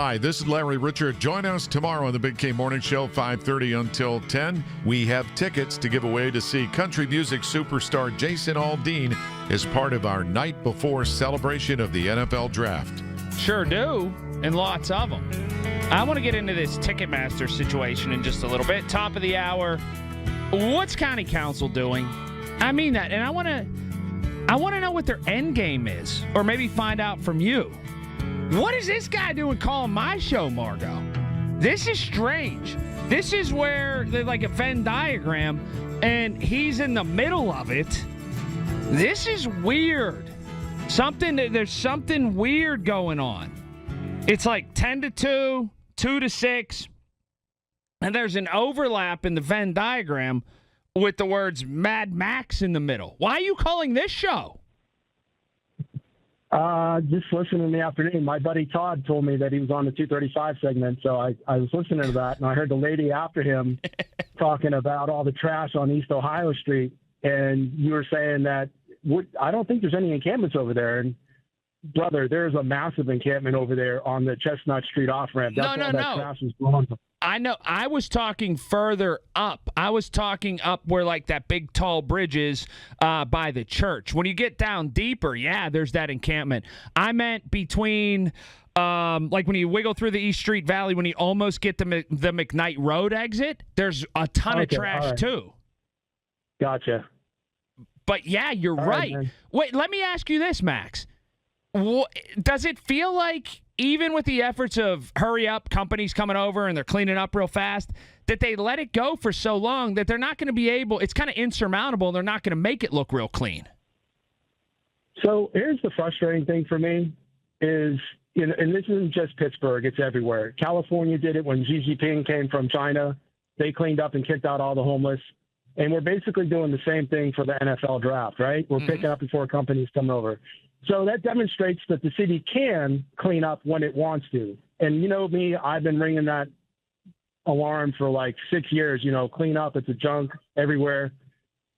Hi, this is Larry Richard. Join us tomorrow on the Big K Morning Show, 5:30 until 10. We have tickets to give away to see country music superstar Jason Aldean as part of our night before celebration of the NFL Draft. Sure do, and lots of them. I want to get into this Ticketmaster situation in just a little bit. Top of the hour. What's County Council doing? I mean that, and I want to know what their end game is, or maybe find out from you. What is this guy doing calling my show, Margo? This is strange. This is where they're like a Venn diagram, and he's in the middle of it. This is weird. There's something weird going on. It's like 10-2, 2-6, and there's an overlap in the Venn diagram with the words Mad Max in the middle. Why are you calling this show? Just listening in the afternoon. My buddy Todd told me that he was on the 235 segment, so I was listening to that, and I heard the lady after him talking about all the trash on East Ohio Street, and you were saying that I don't think there's any encampments over there. And brother, there's a massive encampment over there on the Chestnut Street off-ramp. That's No. That trash is blowing. I know. I was talking further up. I was talking up where, like, that big, tall bridge is by the church. When you get down deeper, yeah, there's that encampment. I meant between, like, when you wiggle through the East Street Valley, when you almost get the McKnight Road exit, there's a ton of trash, too. Gotcha. But, yeah, you're right. Wait, let me ask you this, Max. Does it feel like, even with the efforts of hurry up companies coming over and they're cleaning up real fast, that they let it go for so long that they're not going to be able, it's kind of insurmountable, and they're not going to make it look real clean? So here's the frustrating thing for me is, and this isn't just Pittsburgh, it's everywhere. California did it when Xi Jinping came from China. They cleaned up and kicked out all the homeless. And we're basically doing the same thing for the NFL draft, right? We're picking up before companies come over. So that demonstrates that the city can clean up when it wants to. And you know me, I've been ringing that alarm for like 6 years, clean up, it's a junk everywhere.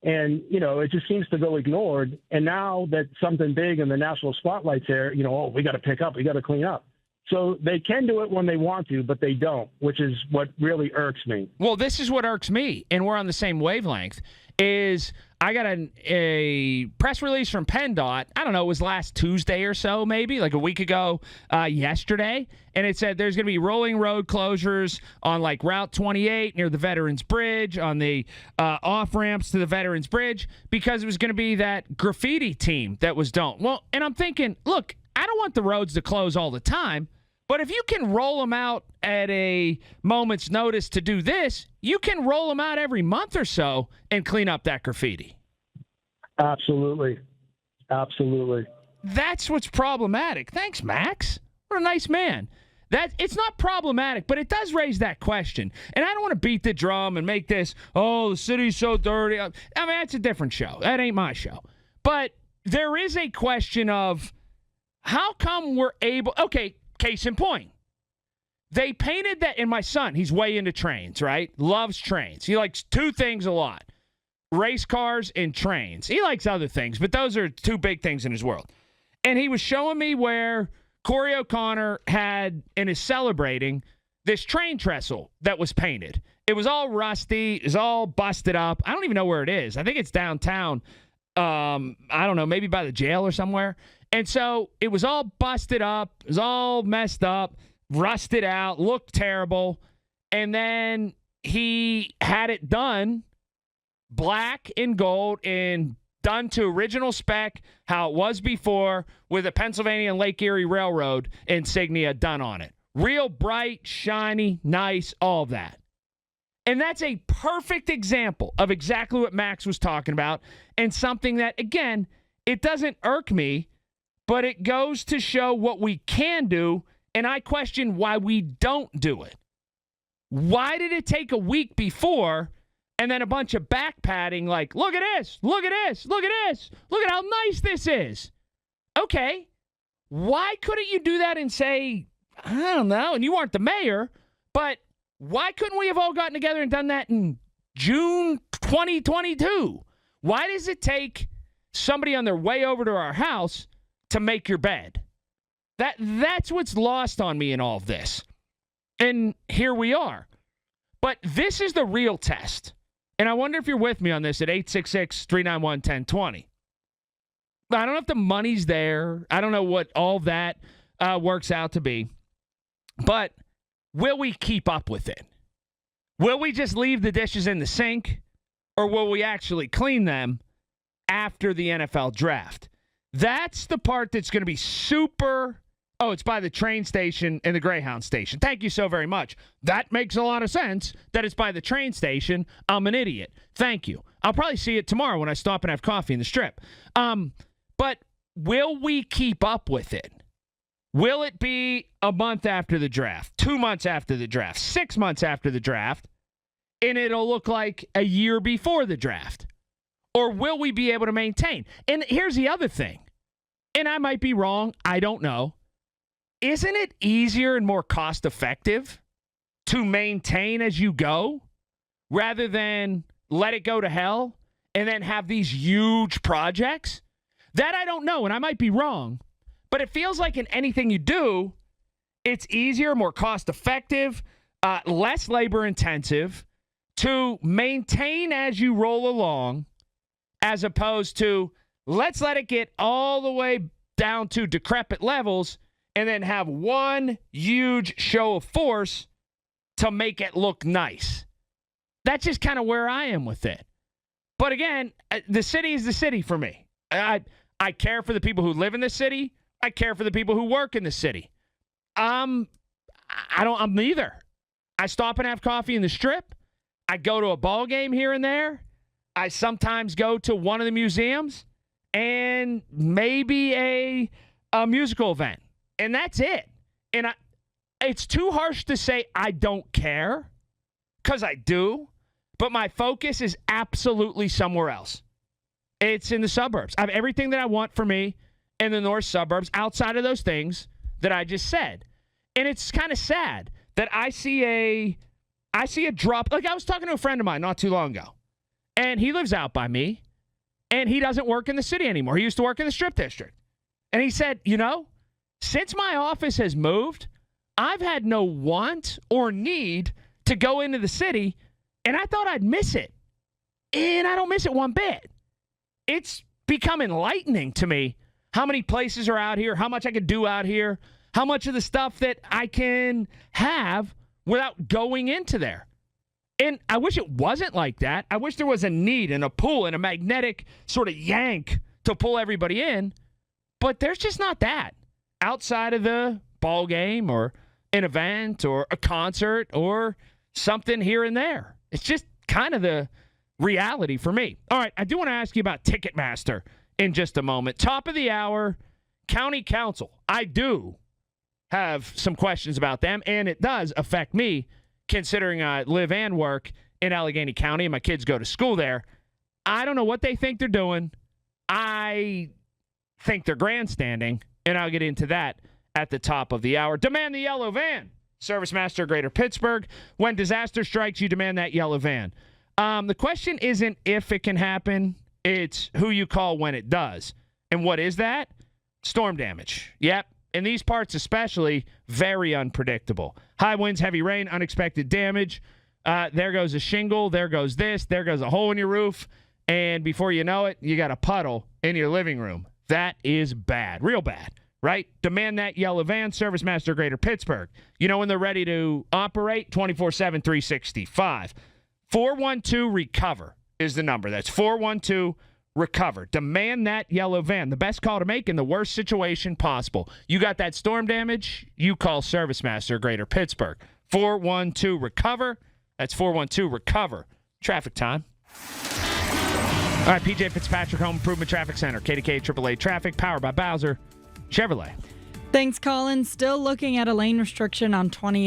And, it just seems to go ignored. And now that something big in the national spotlight's there, we got to pick up, we got to clean up. So they can do it when they want to, but they don't, which is what really irks me. Well, this is what irks me, and we're on the same wavelength, is I got a press release from PennDOT, I don't know, it was last Tuesday or so, maybe, like a week ago yesterday, and it said there's going to be rolling road closures on, like, Route 28 near the Veterans Bridge, on the off-ramps to the Veterans Bridge, because it was going to be that graffiti team that was done. Well, and I'm thinking, look, I don't want the roads to close all the time, but if you can roll them out at a moment's notice to do this, you can roll them out every month or so and clean up that graffiti. Absolutely. Absolutely. That's what's problematic. Thanks, Max. What a nice man. It's not problematic, but it does raise that question. And I don't want to beat the drum and make this, the city's so dirty. I mean, that's a different show. That ain't my show. But there is a question of, how come we're able... Okay, case in point. They painted that... And my son, he's way into trains, right? Loves trains. He likes two things a lot. Race cars and trains. He likes other things, but those are two big things in his world. And he was showing me where Corey O'Connor had, and is celebrating, this train trestle that was painted. It was all rusty. It was all busted up. I don't even know where it is. I think it's downtown. I don't know, maybe by the jail or somewhere. And so it was all busted up, it was all messed up, rusted out, looked terrible. And then he had it done black and gold and done to original spec, how it was before, with a Pennsylvania and Lake Erie Railroad insignia done on it. Real bright, shiny, nice, all of that. And that's a perfect example of exactly what Max was talking about, and something that, again, it doesn't irk me, but it goes to show what we can do, and I question why we don't do it. Why did it take a week before and then a bunch of back padding like, look at this, look at this, look at this, look at how nice this is? Okay, why couldn't you do that and say, I don't know, and you aren't the mayor, but why couldn't we have all gotten together and done that in June 2022? Why does it take somebody on their way over to our house to make your bed? That's what's lost on me in all of this. And here we are. But this is the real test. And I wonder if you're with me on this at 866-391-1020. I don't know if the money's there. I don't know what all that works out to be. But will we keep up with it? Will we just leave the dishes in the sink? Or will we actually clean them after the NFL draft? That's the part that's going to be super. Oh, it's by the train station and the Greyhound station. Thank you so very much. That makes a lot of sense that it's by the train station. I'm an idiot. Thank you. I'll probably see it tomorrow when I stop and have coffee in the Strip. But will we keep up with it? Will it be a month after the draft, 2 months after the draft, 6 months after the draft, and it'll look like a year before the draft? Or will we be able to maintain? And here's the other thing, and I might be wrong. I don't know. Isn't it easier and more cost-effective to maintain as you go rather than let it go to hell and then have these huge projects? That I don't know, and I might be wrong. But it feels like in anything you do, it's easier, more cost-effective, less labor-intensive to maintain as you roll along as opposed to let's let it get all the way down to decrepit levels and then have one huge show of force to make it look nice. That's just kind of where I am with it. But again, the city is the city for me. I care for the people who live in the city. I care for the people who work in the city. I'm neither. I stop and have coffee in the Strip. I go to a ball game here and there. I sometimes go to one of the museums and maybe a musical event. And that's it. And it's too harsh to say I don't care, because I do. But my focus is absolutely somewhere else. It's in the suburbs. I have everything that I want for me in the north suburbs outside of those things that I just said. And it's kind of sad that I see a drop. Like, I was talking to a friend of mine not too long ago, and he lives out by me, and he doesn't work in the city anymore. He used to work in the Strip District. And he said, since my office has moved, I've had no want or need to go into the city, and I thought I'd miss it. And I don't miss it one bit. It's become enlightening to me how many places are out here, how much I can do out here, how much of the stuff that I can have without going into there. And I wish it wasn't like that. I wish there was a need and a pull and a magnetic sort of yank to pull everybody in. But there's just not that outside of the ball game or an event or a concert or something here and there. It's just kind of the reality for me. All right, I do want to ask you about Ticketmaster in just a moment. Top of the hour, County Council. I do have some questions about them, and it does affect me considering I live and work in Allegheny County and my kids go to school there. I don't know what they think they're doing. I think they're grandstanding, and I'll get into that at the top of the hour. Demand the yellow van. Service Master Greater Pittsburgh. When disaster strikes, you demand that yellow van. The question isn't if it can happen. It's who you call when it does. And what is that? Storm damage. Yep. In these parts especially, very unpredictable. High winds, heavy rain, unexpected damage. There goes a shingle. There goes this. There goes a hole in your roof. And before you know it, you got a puddle in your living room. That is bad. Real bad. Right? Demand that yellow van. Service Master Greater Pittsburgh. You know when they're ready to operate? 24/7, 365. 412-RECOVER is the number. That's 412-RECOVER. Demand that yellow van. The best call to make in the worst situation possible. You got that storm damage, you call Service Master Greater Pittsburgh. 412-RECOVER. That's 412-RECOVER. Traffic time. All right, PJ Fitzpatrick Home Improvement Traffic Center. KDKA AAA Traffic, powered by Bowser Chevrolet. Thanks, Colin. Still looking at a lane restriction on 28.